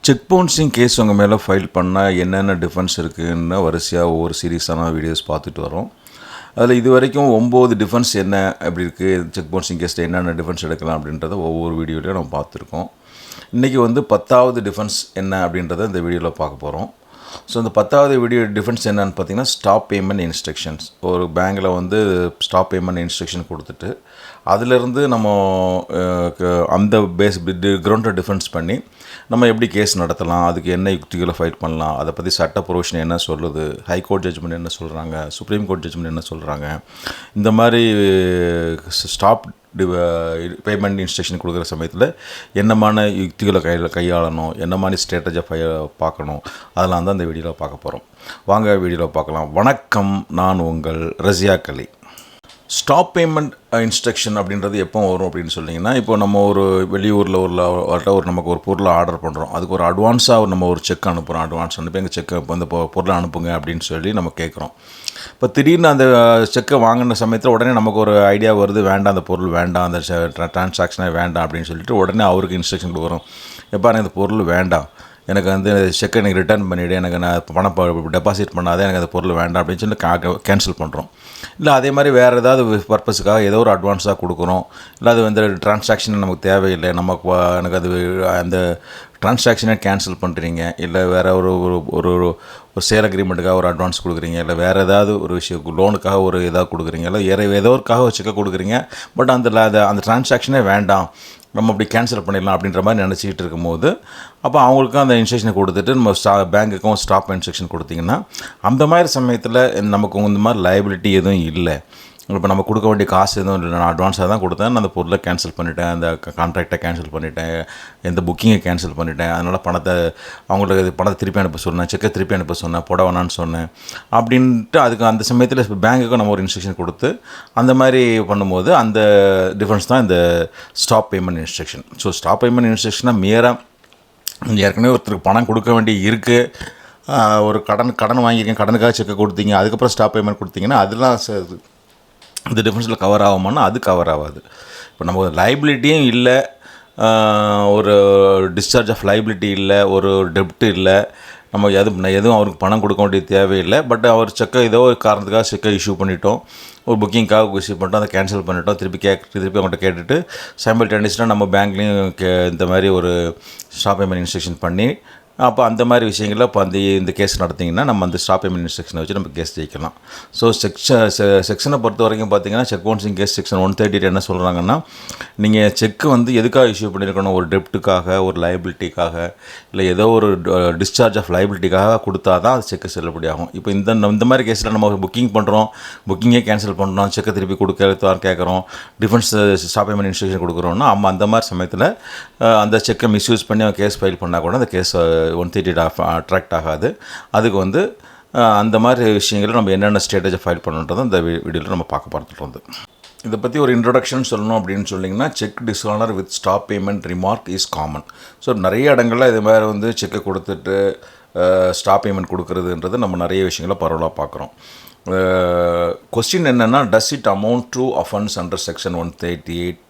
Check bouncing case உங்கள் மேலே file பண்ணால் என்னென்ன டிஃபென்ஸ் இருக்குதுன்னு வரிசையாக ஒவ்வொரு சீரியஸான வீடியோஸ் பார்த்துட்டு வரோம். அதில் இது வரைக்கும் 9 டிஃபென்ஸ் என்ன எப்படி இருக்குது, செக் பவுன்சிங் கேஸில் என்னென்ன டிஃபென்ஸ் எடுக்கலாம் அப்படின்றத ஒவ்வொரு வீடியோலையும் நம்ம பார்த்துருக்கோம். இன்றைக்கி 10வது டிஃபென்ஸ் என்ன அப்படின்றத இந்த வீடியோவில் பார்க்க போகிறோம். ஸோ இந்த 10வது வீடியோ டிஃபென்ஸ் என்னன்னு பார்த்தீங்கன்னா, ஸ்டாப் பேமெண்ட் இன்ஸ்ட்ரக்ஷன்ஸ். ஒரு பேங்கில் ஸ்டாப் பேமெண்ட் இன்ஸ்ட்ரக்ஷன் கொடுத்துட்டு அதிலிருந்து நம்ம அந்த கிரவுண்டை டிஃபென்ஸ் பண்ணி நம்ம எப்படி கேஸ் நடத்தலாம், அதுக்கு என்ன யுக்திகளை ஃபைல் பண்ணலாம், அதை பற்றி சட்ட ப்ரொவிஷன் என்ன சொல்லுது, ஹைகோர்ட் ஜட்ஜ்மெண்ட் என்ன சொல்கிறாங்க, சுப்ரீம் கோர்ட் ஜட்ஜ்மெண்ட் என்ன சொல்கிறாங்க, இந்த மாதிரி ஸ்டாப் பேமெண்ட் இன்ஸ்ட்ரக்ஷன் கொடுக்குற சமயத்தில் என்னமான யுக்திகளை கையாளணும், என்ன மாதிரி ஸ்ட்ராட்டஜியை பார்க்கணும், அதெல்லாம் தான் இந்த வீடியோவில் பார்க்க போகிறோம். வாங்க வீடியோவில் பார்க்கலாம். வணக்கம், நான் உங்கள் ரஸியா கலி. ஸ்டாப் பேமெண்ட் இன்ஸ்ட்ரக்ஷன் அப்படின்றது எப்போ வரும் அப்படின்னு சொன்னிங்கன்னா, இப்போ நம்ம ஒரு வெளியூரில் நமக்கு ஒரு பொருளை ஆர்டர் பண்ணுறோம், அதுக்கு ஒரு அட்வான்ஸாக நம்ம ஒரு செக் அனுப்புகிறோம். அட்வான்ஸ் அனுப்பி எங்கள் செக்கை இப்போ அந்த பொருளை அனுப்புங்க அப்படின்னு சொல்லி நம்ம கேட்குறோம். இப்போ திடீர்னு அந்த செக்கை வாங்கின சமயத்தில் உடனே நமக்கு ஒரு ஐடியா வருது, வேண்டாம் அந்த பொருள் வேண்டாம், அந்த டிரான்சாக்ஷனே வேண்டாம் அப்படின்னு சொல்லிட்டு உடனே அவருக்கு இன்ஸ்ட்ரக்ஷன் கொடுக்குறோம். எப்போ எனக்கு இந்த பொருள் வேண்டாம், எனக்கு செக்கை எனக்கு ரிட்டர்ன் பண்ணிவிடு, எனக்கு நான் பணம் டெபாசிட் பண்ணாதே, எனக்கு அந்த பொருள் வேண்டாம் அப்படின்னு சொல்லி கேன்சல் பண்ணுறோம். இல்லை அதே மாதிரி வேறு ஏதாவது பர்பஸுக்காக ஏதோ ஒரு அட்வான்ஸாக கொடுக்குறோம், இல்லை அது டிரான்சாக்ஷன் நமக்கு தேவையில்லை, எனக்கு அது அந்த டிரான்சாக்ஷனே கேன்சல் பண்ணுறீங்க, இல்லை வேறு ஒரு சேல் அக்ரிமெண்ட்டுக்காக ஒரு அட்வான்ஸ் கொடுக்குறீங்க, இல்லை வேறு ஏதாவது ஒரு விஷயம் லோனுக்காக ஒரு ஏதாவது கொடுக்குறீங்க, இல்லை ஏதோ ஒருக்காக செக்கை கொடுக்குறீங்க, பட் அந்த டிரான்சாக்ஷனே வேண்டாம், நம்ம அப்படி கேன்சல் பண்ணிடலாம் அப்படின்ற மாதிரி நினச்சிக்கிட்டு இருக்கும்போது, அப்போ அவங்களுக்கும் அந்த இன்ஸ்ட்ரக்ஷனை கொடுத்துட்டு நம்ம பேங்க்குக்கும் ஸ்டாப் இன்ஸ்ட்ரக்ஷன் கொடுத்திங்கன்னா, அந்த மாதிரி சமயத்தில் நமக்கு இந்த மாதிரி லைபிலிட்டி எதுவும் இல்லை. இப்போ நம்ம கொடுக்க வேண்டிய காசு எதுவும் இல்லை, நான் அட்வான்ஸாக தான் கொடுத்தேன், நான் அந்த பொருளை கேன்சல் பண்ணிவிட்டேன், அந்த கான்ட்ராக்டை கேன்சல் பண்ணிவிட்டேன், எந்த புக்கிங்கை கேன்சல் பண்ணிவிட்டேன், அதனால் பணத்தை திருப்பி அனுப்ப சொன்னேன், செக்கை திருப்பி அனுப்ப சொன்னேன், போட வேணான்னு சொன்னேன் அப்படின்ட்டு அதுக்கு அந்த சமயத்தில் இப்போ பேங்க்குக்கும் நம்ம ஒரு இன்ஸ்ட்ரக்ஷன் கொடுத்து அந்த மாதிரி பண்ணும்போது அந்த டிஃபரன்ஸ் தான் இந்த stop payment instruction. So stop payment இன்ஸ்ட்ரக்ஷனாக ஏற்கனவே ஒருத்தருக்கு பணம் கொடுக்க வேண்டி இருக்குது, ஒரு கடன் வாங்கியிருக்கேன், கடனுக்காக செக்கை கொடுத்தீங்க, அதுக்கப்புறம் ஸ்டாப் பேமெண்ட் கொடுத்தீங்கன்னா அதெல்லாம் இந்த டிஃபென்ஸில் கவர் ஆகுமானா அது கவர் ஆகாது. இப்போ நம்ம லைபிலிட்டியும் இல்லை, ஒரு டிஸ்சார்ஜ் ஆஃப் லைபிலிட்டி இல்லை, ஒரு டெப்ட் இல்லை, நம்ம எதுவும் அவருக்கு பணம் கொடுக்க வேண்டிய தேவையில்லை. பட் அவர் செக்கை ஏதோ ஒரு காரணத்துக்காக செக்கை இஷ்யூ பண்ணிட்டோம், ஒரு புக்கிங்காக இஷ்யூ பண்ணிட்டோம், அதை கேன்சல் பண்ணிட்டோம், திருப்பி அவங்கள்ட்ட கேட்டுட்டு சைமல்டேனியஸாக நம்ம பேங்க்லேயும் இந்த மாதிரி ஒரு ஸ்டாப் பேமெண்ட் இன்ஸ்ட்ரக்ஷன் பண்ணி, அப்போ அந்த மாதிரி விஷயங்களில் இப்போ இந்த கேஸ் நடத்திங்கன்னா நம்ம அந்த ஸ்டாப் பேமெண்ட் இன்ஸ்ட்ரக்ஷனை வச்சு நம்ம கேஸ் ஜெயிக்கலாம். ஸோ செக்ஷனை பொறுத்த வரைக்கும் பார்த்தீங்கன்னா, செக் பவுன்சிங் கேஸ் செக்ஷன் 138 என்ன சொல்கிறாங்கன்னா, நீங்கள் செக்கு எதுக்காக இஷ்யூ பண்ணியிருக்கணும், ஒரு டெப்ட்டுக்காக, ஒரு லைபிலிட்டிக்காக, இல்லை ஏதோ ஒரு டிஸ்சார்ஜ் ஆஃப் லைபிலிட்டிக்காக கொடுத்தா தான் அது செக்கு செல்லுபடியாகும். இப்போ இந்த மாதிரி கேஸில் நம்ம புக்கிங் பண்ணுறோம், புக்கிங்கே கேன்சல் பண்ணுறோம், செக்கை திருப்பி கேட்குறோம், டிஃபென்ஸ் ஸ்டாப் பேமெண்ட் இன்ஸ்ட்ரக்ஷன் கொடுக்குறோன்னா அந்த மாதிரி சமயத்தில் அந்த செக்கை மிஸ்யூஸ் பண்ணி அவன் கேஸ் ஃபைல் பண்ணால் கூட அந்த கேஸ் 138 அட்ராக்ட் ஆகாது. அதுக்கு அந்த மாதிரி விஷயங்களை நம்ம என்னென்ன ஸ்ட்ராட்டஜி ஃபைல் பண்ணுன்றதை இந்த வீடியோவில் நம்ம பார்த்துட்டு இதை பற்றி ஒரு இன்ட்ரொடக்ஷன் சொல்லணும் அப்படின்னு சொல்லிங்கன்னா, cheque dishonour with stop payment remark is common. So நிறைய இடங்களில் இது மாதிரி செக்கை கொடுத்துட்டு ஸ்டாப் பேமெண்ட் கொடுக்குறதுன்றது நம்ம நிறைய விஷயங்களை பரவலாக பார்க்குறோம். கொஸ்டின் என்னென்னா, does it amount to offence under section 138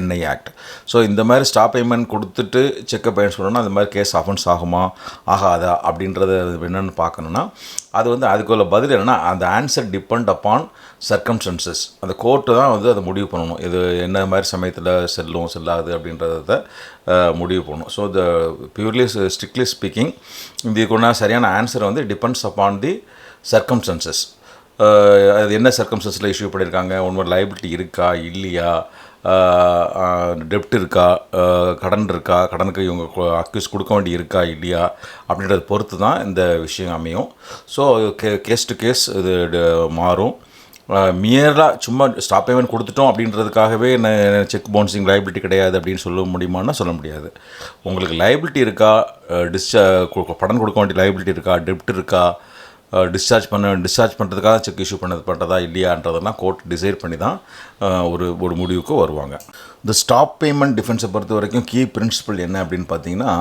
NI act. So இந்த மாதிரி ஸ்டாப் பேமெண்ட் கொடுத்துட்டு செக்கை பயன் சொல்லணும்னா அந்த மாதிரி கேஸ் அஃபென்ஸ் ஆகுமா ஆகாதா அப்படின்றத என்னென்னு பார்க்கணுன்னா, அதுக்குள்ள பதில் என்னென்னா, அந்த ஆன்சர் டிபெண்ட் அப்பான் சர்க்கம்ஸ்டன்சஸ். அந்த கோர்ட்டு தான் அதை முடிவு பண்ணணும், இது என்ன மாதிரி சமயத்தில் செல்லாது அப்படின்றத முடிவு பண்ணணும். ஸோ ஸ்ட்ரிக்ட்லி ஸ்பீக்கிங் இதுக்குன்னா சரியான ஆன்சர் டிபெண்ட்ஸ் அப்பான் தி சர்க்கம்ஸ்டன்சஸ். அது என்ன சர்க்கம்ஸ்டன்ஸில் இஷ்யூ பண்ணியிருக்காங்க, உண்மை லைபிலிட்டி இருக்கா இல்லையா, டெப்ட் இருக்கா, கடன் இருக்கா, கடனுக்கு இவங்க அக்யூஸ் கொடுக்க வேண்டி இருக்கா இல்லையா அப்படின்றத பொறுத்து தான் இந்த விஷயம் அமையும். ஸோ கேஸ் டு கேஸ் இது மாறும். மியராக சும்மா ஸ்டாப் பேமெண்ட் கொடுத்துட்டோம் அப்படின்றதுக்காகவே செக் பவுன்சிங் லைபிலிட்டி கிடையாது அப்படின்னு சொல்ல முடியுமான்னா சொல்ல முடியாது. உங்களுக்கு லைபிலிட்டி இருக்கா, பணம் கொடுக்க வேண்டிய லைபிலிட்டி இருக்கா, டெப்ட் இருக்கா, டிஸ்சார்ஜ் பண்ணுறதுக்காக செக் இஷ்யூ பண்ணுறதா இல்லையான்றதெல்லாம் கோர்ட் டிசைட் பண்ணி தான் ஒரு முடிவுக்கு வருவாங்க. இந்த ஸ்டாப் பேமெண்ட் டிஃபென்ஸை பொறுத்த வரைக்கும் கீ பிரின்சிபல் என்ன அப்படின்னு பார்த்தீங்கன்னா,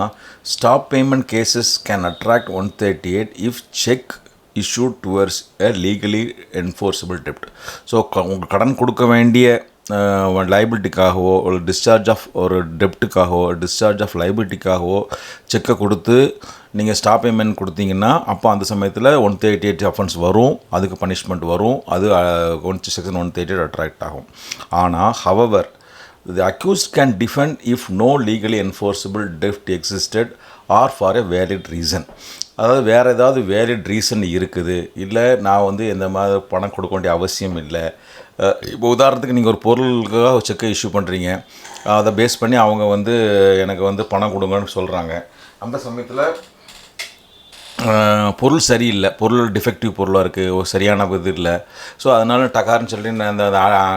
stop payment cases can attract 138 if check issued towards a legally enforceable debt. So உங்களுக்கு கடன் கொடுக்க வேண்டிய லைபிலிட்டிக்காகவோ ஒரு டிஸ்சார்ஜ் ஆஃப் ஒரு டெப்ட்டுக்காகவோ டிஸ்சார்ஜ் ஆஃப் லைபிலிட்டிக்காகவோ செக்கை கொடுத்து நீங்கள் ஸ்டாப் பேமெண்ட் கொடுத்தீங்கன்னா அப்போ அந்த சமயத்தில் 138 அஃபென்ஸ் வரும், அதுக்கு பனிஷ்மெண்ட் வரும், அது செக்ஷன் 138 அட்ராக்ட் ஆகும். ஆனால் however the accused can defend if no legally enforceable debt existed or for a valid reason. அதாவது வேறு ஏதாவது வேலிட் ரீசன் இருக்குது, இல்லை நான் வந்து எந்த மாதிரி பணம் கொடுக்க வேண்டிய அவசியம் இல்லை. இப்போ உதாரணத்துக்கு நீங்கள் ஒரு பொருளுக்காக செக்கை இஷ்யூ பண்ணுறீங்க, அதை பேஸ் பண்ணி அவங்க வந்து எனக்கு வந்து பணம் கொடுங்கன்னு சொல்கிறாங்க. அந்த சமயத்தில் பொருள் சரியில்லை, பொருள் டிஃபெக்டிவ் பொருளாக இருக்குது, ஒரு சரியான இது இல்லை. ஸோ அதனால் டக்கார்னு சொல்லி நான் இந்த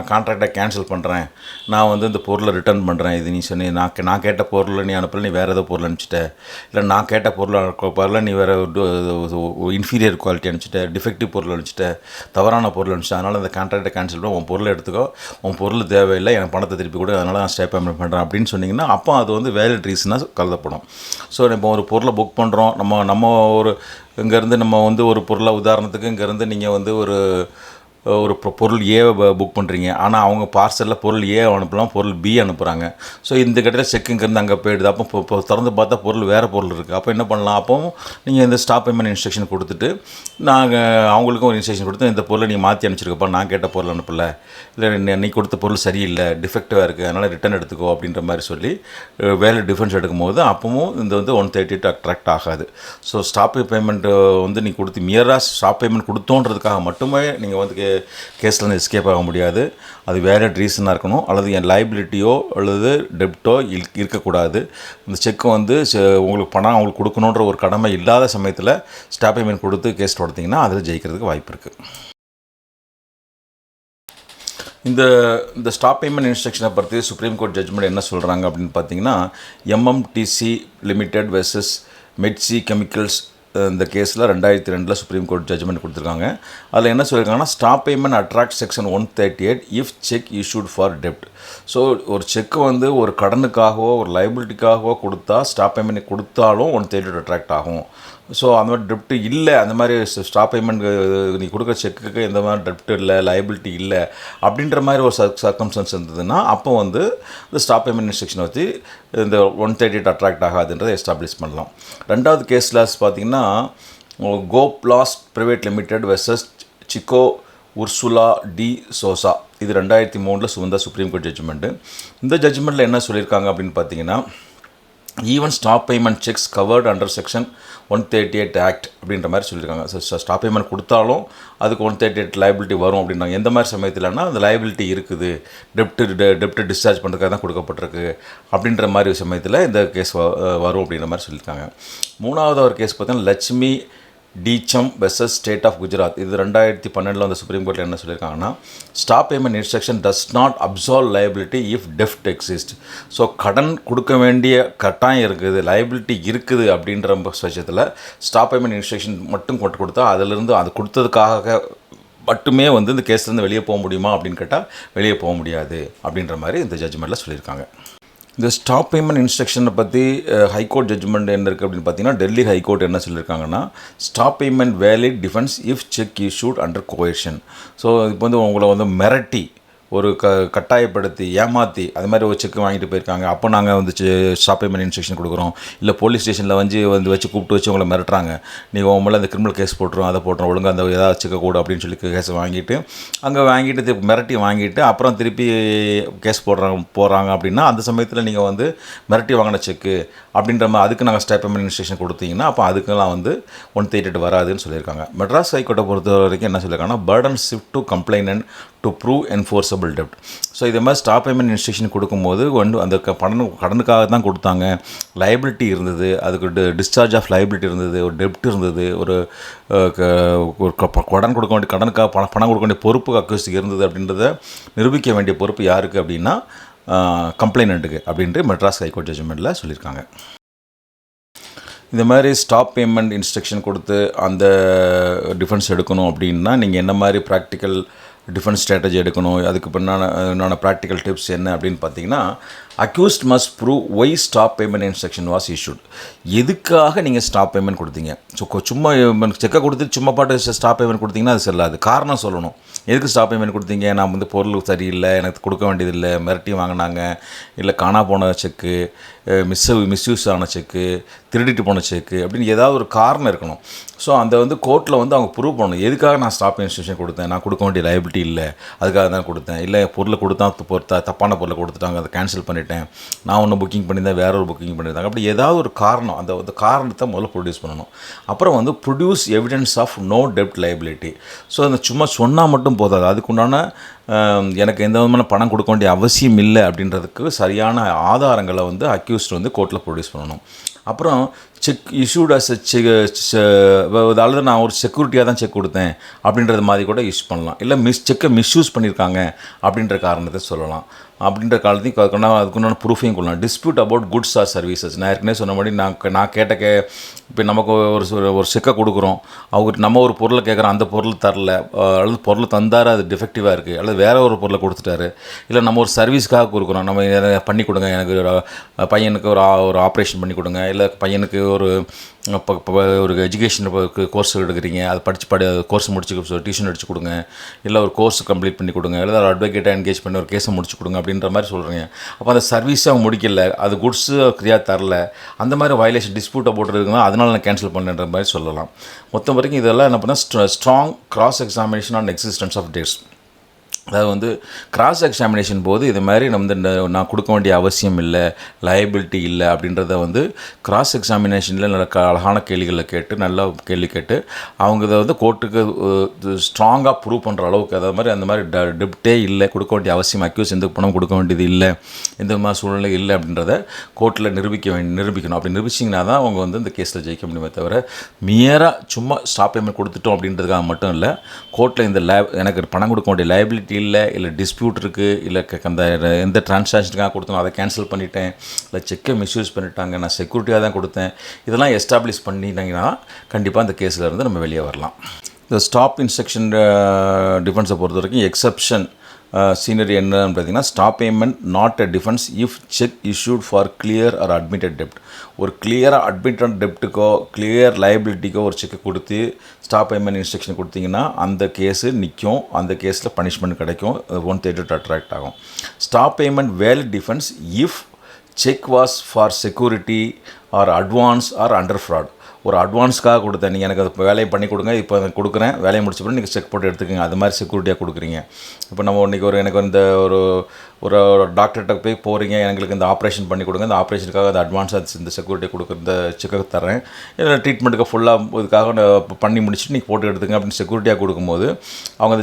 கான்ட்ராக்டை கேன்சல் பண்ணுறேன், நான் வந்து இந்த பொருளை ரிட்டர்ன் பண்ணுறேன், இது நீ சொன்னி நான் கேட்ட பொருளை நீ அனுப்பல, நீ வேறு ஏதோ பொருள் அனுப்பிச்சிட்ட, இல்லை நான் கேட்ட பொருளை நீ வேறு இன்ஃபீரியர் குவாலிட்டி அனுப்பிச்சிட்ட, டிஃபெக்டிவ் பொருள் அனுப்பிச்சிட்ட, தவறான பொருள் அனுப்பிச்சிட்ட, அதனால் அந்த கான்ட்ராக்டை கேன்சல் பண்ண, உன் பொருளை எடுத்துக்கோ, உன் பொருள் தேவையில்லை, எனக்கு பணத்தை திருப்பி கூட, அதனால் நான் ஸ்டே பேமெண்ட் பண்ணுறேன் அப்படின்னு சொன்னிங்கன்னா அப்போ அது வந்து வேலிட் ரீசனாக கருதப்படும். ஸோ இப்போ ஒரு பொருளை புக் பண்ணுறோம், நம்ம ஒரு இங்கேருந்து நம்ம வந்து ஒரு பொருளை உதாரணத்துக்கு இங்கேருந்து நீங்கள் வந்து ஒரு பொருள் ஏவை புக் பண்ணுறீங்க, ஆனால் அவங்க பார்சலில் பொருள் ஏ அனுப்பலாம், பொருள் பி அனுப்புகிறாங்க. ஸோ இந்த கட்டத்தில் செக் இங்கேருந்து அங்கே போயிடுது. அப்போ திறந்து பார்த்தா பொருள் வேறு பொருள் இருக்குது. அப்போ என்ன பண்ணலாம், அப்போ நீங்கள் இந்த ஸ்டாப் பேமெண்ட் இன்ஸ்ட்ரக்ஷன் கொடுத்துட்டு நாங்கள் அவங்களுக்கும் ஒரு இன்ஸ்ட்ரக்ஷன் கொடுத்து இந்த பொருளை நீங்கள் மாற்றி அனுப்பிச்சிருக்கப்பா, நான் கேட்ட பொருள் அனுப்பலை, இல்லை நீ கொடுத்த பொருள் சரியில்லை, டிஃபெக்டிவாக இருக்குது, அதனால் ரிட்டன் எடுத்துக்கோ அப்படின்ற மாதிரி சொல்லி வேலை டிஃபென்ஸ் எடுக்கும்போது அப்பவும் இந்த வந்து 138 அட்ராக்ட் ஆகாது. ஸோ ஸ்டாப் பேமெண்ட்டு வந்து நீ கொடுத்து மியராக ஸ்டாப் பேமெண்ட் கொடுத்தோன்றதுக்காக மட்டுமே நீங்கள் வந்து கேஸ்லேருந்து எஸ்கேப் ஆக முடியாது. அது வேலிட் ரீசனாக இருக்கணும், அல்லது என் லைபிலிட்டியோ அல்லது டெப்ட்டோ இருக்கக்கூடாது. இந்த செக்கு வந்து உங்களுக்கு பணம் அவங்களுக்கு கொடுக்கணுன்ற ஒரு கடமை இல்லாத சமயத்தில் ஸ்டாப் பேமெண்ட் கொடுத்து கேஸ் தொடர்த்திங்கன்னா அதில் ஜெயிக்கிறதுக்கு வாய்ப்பு இருக்குது. இந்த ஸ்டாப் பேமெண்ட் இன்ஸ்ட்ரக்ஷனை பற்றி சுப்ரீம் கோர்ட் ஜட்ஜ்மெண்ட் என்ன சொல்கிறாங்க அப்படின்னு பார்த்தீங்கன்னா, எம்எம்டிசி லிமிடெட் வெர்சஸ் மெட்சி கெமிக்கல்ஸ் இந்த கேஸில் 2002 சுப்ரீம் கோர்ட் ஜட்ஜ்மெண்ட் கொடுத்துருக்காங்க. அதில் என்ன சொல்லியிருக்காங்கன்னா, stop payment attract section 138 if cheque issued for dept. So ஒரு செக்கு வந்து ஒரு கடனுக்காகவோ ஒரு லைபிலிட்டிக்காகவோ கொடுத்தா ஸ்டாப் பேமெண்ட் கொடுத்தாலும் 138 அட்ராக்ட் ஆகும். ஸோ அந்த மாதிரி டெப்ட் இல்லை, அந்த மாதிரி ஸ்டாப் பேமெண்ட் நீ கொடுக்குற செக்குக்கு எந்த மாதிரி டெப்ட் இல்லை, லைபிலிட்டி இல்லை அப்படின்ற மாதிரி ஒரு சர்க்கம்ஸ்டன்ஸ் இருந்ததுன்னா அப்போ வந்து இந்த ஸ்டாப் பேமெண்ட் இன்ஸ்ட்ரக்ஷனை வச்சு இந்த 138 அட்ராக்ட் ஆகாதுன்றதை எஸ்டாப்ளிஷ் பண்ணலாம். ரெண்டாவது கேஸில் பார்த்திங்கன்னா, Coplast private limited versus Chico Ursula D'Souza, இது 2003 வந்த சுப்ரீம் கோர்ட் ஜட்ஜ்மெண்ட்டு. இந்த ஜட்ஜ்மெண்ட்டில் என்ன சொல்லியிருக்காங்க அப்படின்னு பார்த்தீங்கன்னா, even stop payment cheques covered under section 138 act அப்படின்ற மாதிரி சொல்லியிருக்காங்க. ஸோ ஸ்டாப் பேமெண்ட் கொடுத்தாலும் அதுக்கு 138 லைபிலிட்டி வரும் அப்படின்றாங்க. எந்த மாதிரி சமயத்தில்னா அந்த லைபிலிட்டி இருக்குது, டெப்ட்டு டிஸ்சார்ஜ் பண்ணுறதுக்காக தான் கொடுக்கப்பட்டிருக்கு அப்படின்ற மாதிரி சமயத்தில் இந்த கேஸ் வரும் அப்படின்ற மாதிரி சொல்லியிருக்காங்க. மூணாவது ஒரு கேஸ் பார்த்தீங்கன்னா, Laxmi Dyechem versus state of Gujarat, இது 2012 அந்த சுப்ரீம் கோர்ட்டில் என்ன சொல்லியிருக்காங்கன்னா, stop payment instruction does not absolve liability if டெப்ட் எக்ஸிஸ்ட். ஸோ கடன் கொடுக்க வேண்டிய கட்டாயம் இருக்குது, லைபிலிட்டி இருக்குது அப்படின்ற பட்சத்தில் ஸ்டாப் பேமெண்ட் இன்ஸ்ட்ரக்ஷன் மட்டும் கொடுத்தா அதிலிருந்து அது கொடுத்ததுக்காக மட்டுமே வந்து இந்த கேஸ்லேருந்து வெளியே போக முடியுமா அப்படின்னு கேட்டால் வெளியே போக முடியாது அப்படின்ற மாதிரி இந்த ஜட்ஜ்மெண்ட்டில் சொல்லியிருக்காங்க. இந்த ஸ்டாப் பேமெண்ட் இன்ஸ்ட்ரக்ஷனை பற்றி ஹைகோர்ட் ஜட்ஜ்மெண்ட் என்ன இருக்குது அப்படின்னு பார்த்தீங்கன்னா, டெல்லி ஹைகோர்ட் என்ன சொல்லியிருக்காங்கன்னா, stop payment valid defence if cheque issued under coercion. So இப்போ வந்து உங்களை வந்து மிரட்டி ஒரு கட்டாயப்படுத்தி ஏமாற்றி அது மாதிரி ஒரு செக் வாங்கிட்டு போயிருக்காங்க, அப்போ நாங்கள் வந்து ஸ்டாப் பேமெண்ட் இன்ஸ்ட்ரக்ஷன் கொடுக்குறோம். இல்லை போலீஸ் ஸ்டேஷனில் வச்சு கூப்பிட்டு வச்சு உங்களை மிரட்டுறாங்க, நீங்கள் உங்களை அந்த கிரிமினல் கேஸ் போட்டுரும், அதை போட்டுரும், ஒழுங்காக அந்த ஏதாவது செக்க கூட அப்படின்னு சொல்லி கேஸ் வாங்கிட்டு அங்கே வாங்கிட்டு மிரட்டி வாங்கிட்டு அப்புறம் திருப்பி கேஸ் போடுறாங்க அப்படின்னா அந்த சமயத்தில் நீங்கள் வந்து மிரட்டி வாங்கின செக்கு அப்படின்ற மாதிரி அதுக்கு நாங்கள் ஸ்டாப் பேமெண்ட் இன்ஸ்ட்ரக்ஷன் கொடுத்தீங்கன்னா அப்போ அதுக்கெல்லாம் வந்து 138 வராதுன்னு சொல்லியிருக்காங்க. மெட்ராஸ் ஹைகோர்ட்டை பொறுத்த வரைக்கும் என்ன சொல்லியிருக்காங்கன்னா, burden shift to complainant to prove enforceable டெப்ட். ஸோ இது மாதிரி ஸ்டாப் பேமெண்ட் இன்ஸ்ட்ரக்ஷன் கொடுக்கும்போது அந்த கடனுக்காக தான் கொடுத்தாங்க, லைபிலிட்டி இருந்தது, அதுக்கு டிஸ்சார்ஜ் ஆஃப் லைபிலிட்டி இருந்தது, ஒரு டெப்ட் இருந்தது, ஒரு கடன் கொடுக்க வேண்டிய கடனுக்காக பணம் கொடுக்க வேண்டிய பொறுப்பு அக்யூஸ்டுக்கு இருந்தது அப்படின்றத நிரூபிக்க வேண்டிய பொறுப்பு யாருக்கு அப்படின்னா கம்ப்ளைனண்ட்டுக்கு அப்படின்ட்டு மெட்ராஸ் ஹைகோர்ட் ஜட்ஜ்மெண்ட்டில் சொல்லியிருக்காங்க. இந்த மாதிரி ஸ்டாப் பேமெண்ட் இன்ஸ்ட்ரக்ஷன் கொடுத்து அந்த டிஃபென்ஸ் எடுக்கணும் அப்படின்னா நீங்கள் என்ன மாதிரி ப்ராக்டிக்கல் டிஃபென்ஸ் ஸ்ட்ராட்டஜி எடுக்கணும், அதுக்கு பின்னான ப்ராக்டிக்கல் டிப்ஸ் என்ன அப்படின்னு பார்த்தீங்கன்னா, accused must prove why stop payment instruction was issued. எதுக்காக நீங்கள் ஸ்டாப் பேமெண்ட் கொடுத்தீங்க? ஸோ சும்மா செக்கை கொடுத்துட்டு சும்மா பாட்டு ஸ்டாப் பேமெண்ட் கொடுத்தீங்கன்னா அது செல்லாது. காரணம் சொல்லணும். எதுக்கு ஸ்டாப் பேமெண்ட் கொடுத்தீங்க? நான் வந்து பொருள் சரியில்லை, எனக்கு கொடுக்க வேண்டியதில்லை, மிரட்டி வாங்கினாங்க, இல்லை காணா போன செக்கு, மிஸ்யூஸ் ஆன செக்கு, திருடிட்டு போன செக்கு அப்படின்னு ஏதாவது ஒரு காரணம் இருக்கணும். ஸோ அந்த வந்து கோர்ட்டில் வந்து அவங்க ப்ரூவ் பண்ணணும். எதுக்காக நான் ஸ்டாப் இன்ஸ்ட்ரக்ஷன் கொடுத்தேன்? நான் கொடுக்க வேண்டிய லைபிலிட்டி இல்லை, அதுக்காக தான் கொடுத்தேன். இல்லை பொருளை கொடுத்தா தப்பான பொருளை கொடுத்துட்டாங்க, அதை கேன்சல் பண்ணிட்டேன், நான் ஒன்று புக்கிங் பண்ணியிருந்தேன், வேற ஒரு புக்கிங் பண்ணியிருந்தாங்க. அப்படி ஏதாவது ஒரு காரணம், அந்த காரணத்தை முதல்ல ப்ரொடியூஸ் பண்ணணும். அப்புறம் வந்து ப்ரொடியூஸ் எவிடன்ஸ் ஆஃப் நோ டெப்ட் லைபிலிட்டி. ஸோ அந்த சும்மா சொன்னால் மட்டும் போதாது, அதுக்குண்டான எனக்கு எந்த விதமான பணம் கொடுக்க வேண்டிய அவசியம் இல்லை அப்படின்றதுக்கு சரியான ஆதாரங்களை வந்து அக்யூஸ்ட் வந்து கோர்ட்டில் ப்ரொடியூஸ் பண்ணணும். அப்புறம் செக் இஷ்யூட் அஸ் அதாவது நான் ஒரு செக்யூரிட்டியாக தான் செக் கொடுத்தேன் அப்படின்றது மாதிரி கூட யூஸ் பண்ணலாம். இல்லை செக்கை மிஸ்யூஸ் பண்ணியிருக்காங்க அப்படின்ற காரணத்தை சொல்லலாம். அப்படின்ற காலத்தையும் அதுக்குண்டான ப்ரூஃபையும் கொள்ளலாம். Dispute about goods or services. நான் ஏற்கனவே சொன்ன மாதிரி நான் கேட்ட இப்போ நமக்கு ஒரு செக்கை கொடுக்குறோம், அவங்க நம்ம ஒரு பொருளை கேட்குறோம், அந்த பொருள் தரல, அல்லது பொருளை தந்தார் அது டிஃபெக்டிவாக இருக்குது, அல்லது வேறு ஒரு பொருளை கொடுத்துட்டாரு, இல்லை நம்ம ஒரு சர்வீஸ்க்காக கொடுக்குறோம், நம்ம பண்ணி கொடுங்க, எனக்கு பையனுக்கு ஒரு ஆப்ரேஷன் பண்ணி கொடுங்க, இல்லை பையனுக்கு ஒரு எஜுகேஷன் கோர்ஸ் எடுக்கிறீங்க, அதை கோர்ஸ் முடிச்சு டியூஷன் அடிச்சு கொடுங்க, இல்லை ஒரு கோர்ஸ் கம்ப்ளீட் பண்ணி கொடுங்க, இல்லை ஒரு அட்வொகேட்டாக என்கேஜ் பண்ணி ஒரு கேஸை முடிச்சு கொடுங்க அப்படின்ற மாதிரி சொல்கிறீங்க. அப்போ அந்த சர்வீஸை அவங்க முடிக்கல, அது குட்ஸு ஃப்ரீயாக தரல, அந்த மாதிரி வயலேஷன் டிஸ்பியூட்டை போட்டுருக்குன்னா அதனால நான் கேன்சல் பண்ணுன்ற மாதிரி சொல்லலாம். மொத்தம் வரைக்கும் இதெல்லாம் என்ன பண்ணால் strong cross examination on existence of dates. அதாவது வந்து கிராஸ் எக்ஸாமினேஷன் போது இது மாதிரி நான் கொடுக்க வேண்டிய அவசியம் இல்லை, லயபிலிட்டி இல்லை அப்படின்றத வந்து கிராஸ் எக்ஸாமினேஷனில் நல்ல அழகான கேள்விகளை கேட்டு, நல்லா கேள்வி கேட்டு அவங்க இதை வந்து கோர்ட்டுக்கு ஸ்ட்ராங்காக ப்ரூவ் பண்ணுற அளவுக்கு, அந்த மாதிரி டெப்டே இல்லை, கொடுக்க வேண்டிய அவசியம், அக்யூஸ் எந்த பணம் கொடுக்க வேண்டியது இல்லை, எந்த மாதிரி சூழ்நிலை இல்லை அப்படின்றத கோர்ட்டில் நிரூபிக்கணும். அப்படி நிரூபிச்சிங்கன்னா தான் அவங்க வந்து இந்த கேஸில் ஜெயிக்க முடியுமே தவிர மியராக சும்மா ஸ்டாப் பேமெண்ட் கொடுத்துட்டோம் அப்படின்றதுக்காக மட்டும் இல்லை. கோர்ட்டில் இந்த எனக்கு பணம் கொடுக்க வேண்டிய லயபிலிட்டி இல்லை டிஸ்பியூட் இருக்குது, இல்லை அந்த எந்த டிரான்சாக்ஷனுக்காக கொடுத்தோம் அதை கேன்சல் பண்ணிட்டேன், இல்லை செக்கை மிஸ்யூஸ் பண்ணிட்டாங்க, நான் செக்யூரிட்டியாக தான் கொடுத்தேன், இதெல்லாம் எஸ்டாப்ளிஷ் பண்ணிட்டாங்கன்னா கண்டிப்பாக அந்த கேஸில் இருந்து நம்ம வெளியே வரலாம். இந்த ஸ்டாப் இன்ஸ்ட்ரக்ஷன் டிஃபென்ஸை பொறுத்த வரைக்கும் எக்ஸப்ஷன் சீனரி என்னன்னு பார்த்தீங்கன்னா, stop payment not a defence if cheque issued for clear or admitted டெப்ட். ஒரு கிளியராக அட்மிட்டட் டெப்ட்டுக்கோ கிளியர் லைபிலிட்டிக்கோ ஒரு செக்கை கொடுத்து ஸ்டாப் பேமெண்ட் இன்ஸ்ட்ரக்ஷன் கொடுத்தீங்கன்னா அந்த கேஸு நிற்கும், அந்த கேஸில் பனிஷ்மெண்ட் கிடைக்கும், 132 அட்ராக்ட் ஆகும். Stop payment valid defence if check was for security or advance are under fraud. ஒரு அட்வான்ஸ்க்காக கொடுத்தேன், நீங்கள் எனக்கு அது வேலையை பண்ணி கொடுங்க, இப்போ கொடுக்குறேன், வேலையை முடிச்ச பிறகு நீங்கள் செக் போட்டு எடுத்துக்கோங்க, அது மாதிரி செக்யூரிட்டியாக கொடுக்குறீங்க. இப்போ நம்ம இன்றைக்கி எனக்கு இந்த ஒரு டாக்டர்கிட்ட போய் போகிறீங்க, எங்களுக்கு இந்த ஆப்ரேஷன் பண்ணி கொடுங்க, இந்த ஆப்ரேஷனுக்காக அது அட்வான்ஸாக இந்த செக்யூரிட்டி கொடுக்குற இந்த செக்கை தரேன், இல்லை ட்ரீட்மெண்ட்டுக்கு ஃபுல்லாக இதுக்காக பண்ணி முடிச்சுட்டு நீங்கள் போட்டு எடுத்துங்க அப்படின்னு செக்யூரிட்டியாக கொடுக்கும்போது அவங்க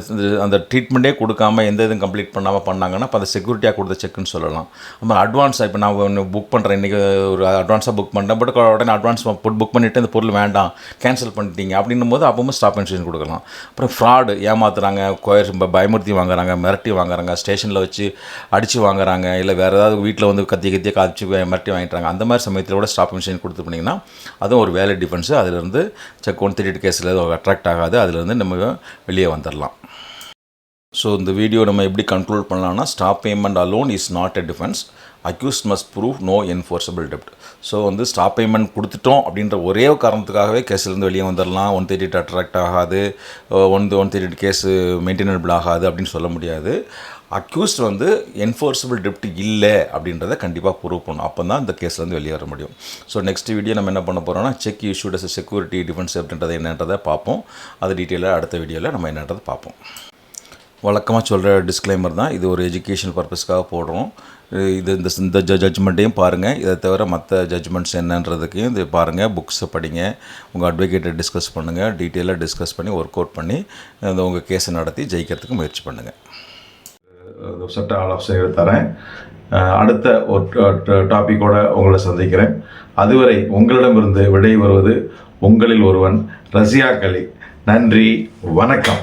அந்த ட்ரீட்மெண்ட்டே கொடுக்காமல் எந்த இதுவும் கம்ப்ளீட் பண்ணாமல் பண்ணாங்கன்னா அப்போ அந்த செக்யூரிட்டியாக கொடுத்த செக்குன்னு சொல்லலாம். நம்ம அட்வான்ஸாக இப்போ நான் ஒன்று புக் பண்ணுறேன், இன்றைக்கி ஒரு அட்வான்ஸாக புக் பண்ணுறேன், பட் உடனே அட்வான்ஸ் புக் பண்ணிவிட்டு இந்த பொருள் வேண்டாம் கேன்சல் பண்ணிட்டீங்க அப்படின்னும் போது அப்பவும் ஸ்டாப் இன்ஸ்ட்ரக்ஷன் கொடுக்கலாம். அப்புறம் ஃப்ராடு, ஏமாத்துறாங்க, பயமுறுத்தி வாங்குறாங்க, மிரட்டி வாங்குறாங்க, ஸ்டேஷனில் வச்சு அடித்து வாங்குறாங்க, இல்லை வேறு ஏதாவது வீட்டில் வந்து கத்தியை காய்ச்சி மிரட்டி வாங்கிட்டாங்க, அந்த மாதிரி சமயத்தில் கூட ஸ்டாப் இன்ஸ்ட்ரக்ஷன் கொடுத்து பண்ணிங்கன்னா அதுவும் ஒரு வேலிட் டிஃபென்ஸு. அதிலிருந்து செக் 132 கேஸில் அட்ராக்ட் ஆகாது, அதிலிருந்து நம்ம வெளியே வந்துடலாம். ஸோ இந்த வீடியோ நம்ம எப்படி கன்க்ளூட் பண்ணலாம்னா, stop payment alone is not a defence, accused must prove no enforceable டெப்ட். ஸோ வந்து ஸ்டாப் பேமெண்ட் கொடுத்துட்டோம் அப்படின்ற ஒரே காரணத்துக்காகவே கேஸ்லேருந்து வெளியே வந்துடலாம், 132 அட்ராக்ட் ஆகாது, 132 கேஸு மெயின்டெனபிள் ஆகாது அப்படின்னு சொல்ல முடியாது. அக்யூஸ்ட் வந்து என்ஃபோர்ஸபிள் டெப்ட் இல்லை அப்படின்றத கண்டிப்பாக ப்ரூவ் பண்ணணும், அப்போ தான் இந்த கேஸ்லேருந்து வெளியே வர முடியும். ஸோ நெக்ஸ்ட் வீடியோ நம்ம என்ன பண்ண போகிறோம்னா, cheque issued as security defence அப்படின்றத என்னன்றதை பார்ப்போம். அது டீட்டெயிலாக அடுத்த வீடியோவில் நம்ம என்னன்றதை பார்ப்போம். வழக்கமாக சொல்கிற டிஸ்க்ளைமர் தான், இது ஒரு எஜுகேஷனல் பர்பஸ்க்காக போடுறோம். இந்த ஜட்ஜ்மெண்ட்டையும் பாருங்கள், இதை தவிர மற்ற ஜட்ஜ்மெண்ட்ஸ் என்னன்றதுக்கையும் இது பாருங்கள், புக்ஸை படிங்க, உங்கள் அட்வொகேட்டை டிஸ்கஸ் பண்ணுங்கள், டீட்டெயிலாக டிஸ்கஸ் பண்ணி ஒர்க் அவுட் பண்ணி உங்கள் கேஸை நடத்தி ஜெயிக்கிறதுக்கு முயற்சி பண்ணுங்கள். சட்ட ஆலோசனை தரேன். அடுத்த ஒரு டாப்பிக்கோட உங்களை சந்திக்கிறேன். அதுவரை உங்களிடமிருந்து விடை வருவது உங்களில் ஒருவன், ரசியா கலி. நன்றி, வணக்கம்.